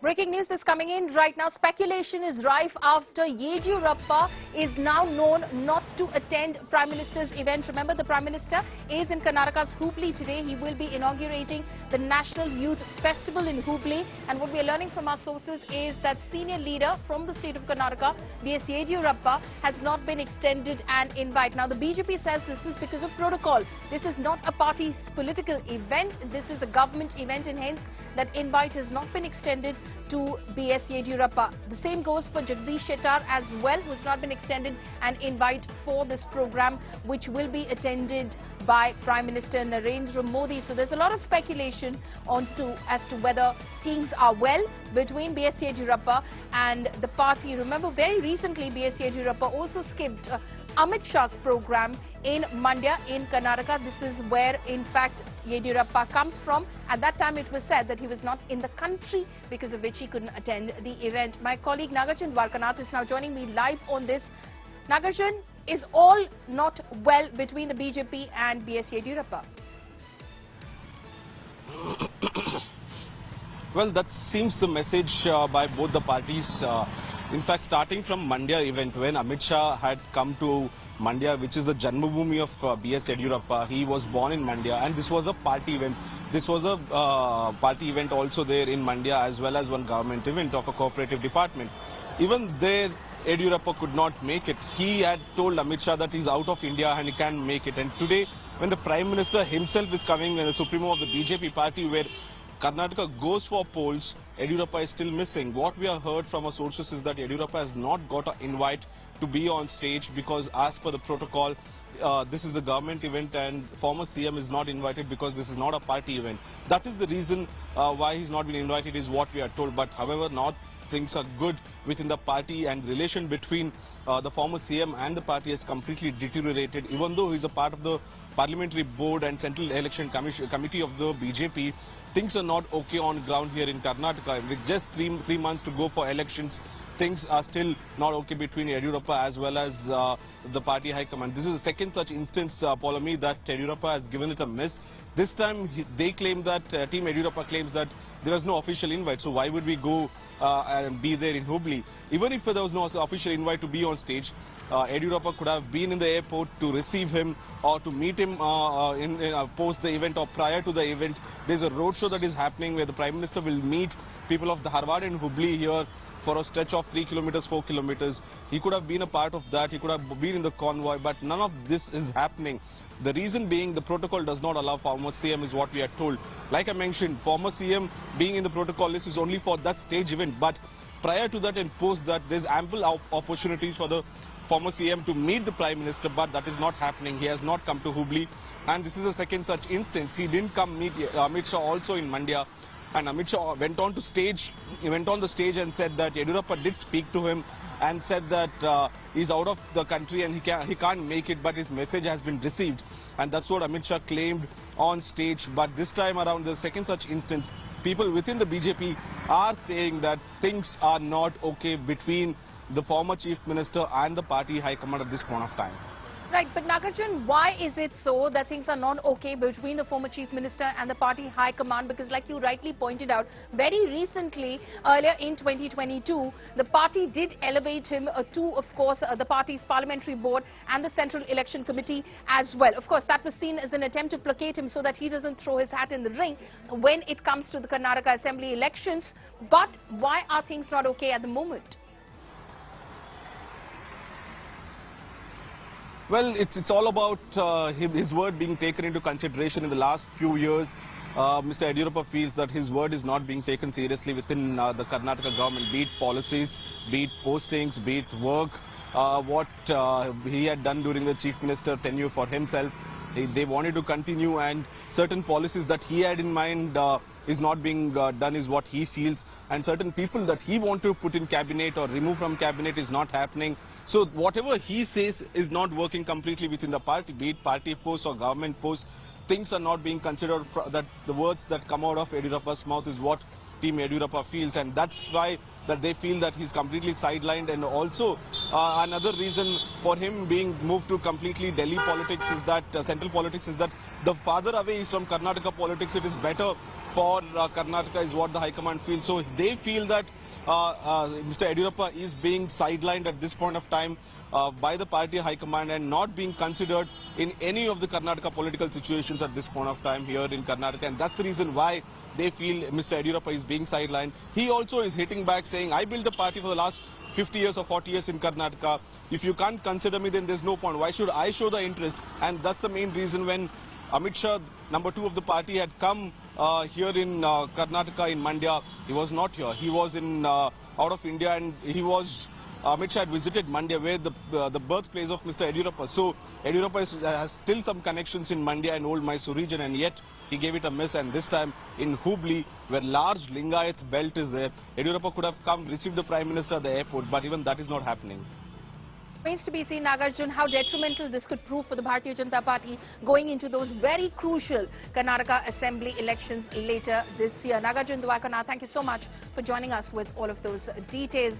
Breaking news is coming in right now. Speculation is rife after Yediyurappa is now known not to attend Prime Minister's event. Remember, the Prime Minister is in Karnataka's Hubballi today. He will be inaugurating the National Youth Festival in Hubballi. And what we are learning from our sources is that senior leader from the state of Karnataka, BS Yediyurappa, has not been extended an invite. Now, the BJP says this is because of protocol. This is not a party's political event. This is a government event, and hence that invite has not been extended to BS Yediyurappa. The same goes for Jagdish Shettar as well, who has not been extended an invite for this program, which will be attended by Prime Minister Narendra Modi. So there's a lot of speculation as to whether things are well between BS Yediyurappa and the party. Remember, very recently BS Yediyurappa also skipped Amit Shah's program in Mandya in Karnataka. This is where, in fact, Yediyurappa comes from. At that time, it was said that he was not in the country, because of which he couldn't attend the event. My colleague Nagarjan Dwarkanath is now joining me live on this. Nagarjan, is all not well between the BJP and BS Yediyurappa? Well, that seems the message by both the parties. In fact, starting from Mandya event, when Amit Shah had come to Mandya, which is the Janmabhoomi of BS Yediyurappa. He was born in Mandya, and this was a party event. This was a party event also there in Mandya, as well as one government event of a cooperative department. Even there, Yediyurappa could not make it. He had told Amit Shah that he's out of India and he can't make it. And today, when the Prime Minister himself is coming, and the Supremo of the BJP party, where Karnataka goes for polls, Yediyurappa is still missing. What we have heard from our sources is that Yediyurappa has not got an invite to be on stage, because as per the protocol, this is a government event and former CM is not invited because this is not a party event. That is the reason why he's not been invited, is what we are told. But however, things are good within the party, and relation between the former CM and the party has completely deteriorated. Even though he's a part of the parliamentary board and central election committee of the BJP, things are not okay on ground here in Karnataka. With just three months to go for elections, things are still not okay between Yediyurappa as well as the party high command. This is the second such instance, Polami, that Yediyurappa has given it a miss. This time they claim that, Team Yediyurappa claims that there was no official invite. So why would we go and be there in Hubballi? Even if there was no official invite to be on stage, Yediyurappa could have been in the airport to receive him or to meet him post the event or prior to the event. There's a roadshow that is happening where the Prime Minister will meet people of the Dharwad and Hubballi here for a stretch of 3 kilometers, 4 kilometers. He could have been a part of that. He could have been in the convoy, but none of this is happening. The reason being, the protocol does not allow former CM, is what we are told. Like I mentioned, former CM being in the protocol list is only for that stage event, but prior to that and post that, there's ample opportunities for the former CM to meet the Prime Minister, but that is not happening. He has not come to Hubballi, and this is the second such instance. He didn't come meet Amit Shah also in Mandya. And Amit Shah went on the stage and said that Yediyurappa did speak to him and said that he's out of the country and he can't make it, but his message has been received. And that's what Amit Shah claimed on stage. But this time around, the second such instance, people within the BJP are saying that things are not okay between the former Chief Minister and the party high command at this point of time. Right, but Nagarjan, why is it so that things are not okay between the former Chief Minister and the party high command? Because like you rightly pointed out, very recently, earlier in 2022, the party did elevate him to, of course, the party's parliamentary board and the central election committee as well. Of course, that was seen as an attempt to placate him so that he doesn't throw his hat in the ring when it comes to the Karnataka Assembly elections. But why are things not okay at the moment? Well, it's all about his word being taken into consideration in the last few years. Mr. Yediyurappa feels that his word is not being taken seriously within the Karnataka government, be it policies, be it postings, be it work, what he had done during the Chief Minister tenure for himself. They wanted to continue, and certain policies that he had in mind is not being done, is what he feels, and certain people that he wanted to put in cabinet or remove from cabinet is not happening. So whatever he says is not working completely within the party, be it party posts or government posts. Things are not being considered. That the words that come out of Yediyurappa's mouth is what Team Yediyurappa feels, and that's why that they feel that he's completely sidelined. And also another reason for him being moved to completely Delhi politics is that central politics is that the farther away he's from Karnataka politics, it is better for Karnataka is what the High Command feels. So they feel that Mr. Yediyurappa is being sidelined at this point of time by the party High Command and not being considered in any of the Karnataka political situations at this point of time here in Karnataka. And that's the reason why they feel Mr. Yediyurappa is being sidelined. He also is hitting back saying, I built the party for the last 50 years or 40 years in Karnataka. If you can't consider me, then there's no point. Why should I show the interest? And that's the main reason when Amit Shah, number 2 of the party, had come here in Karnataka, in Mandya. He was not here. He was in out of India, and Amit Shah had visited Mandya, where the birthplace of Mr. Yediyurappa. So Yediyurappa has still some connections in Mandya and old Mysore region, and yet he gave it a miss. And this time in Hubballi, where large Lingayat belt is there, Yediyurappa could have come, received the Prime Minister at the airport, but even that is not happening. Remains to be seen, Nagarjun, how detrimental this could prove for the Bharatiya Janata Party going into those very crucial Karnataka Assembly elections later this year. Nagarjun Dwarkanath, thank you so much for joining us with all of those details.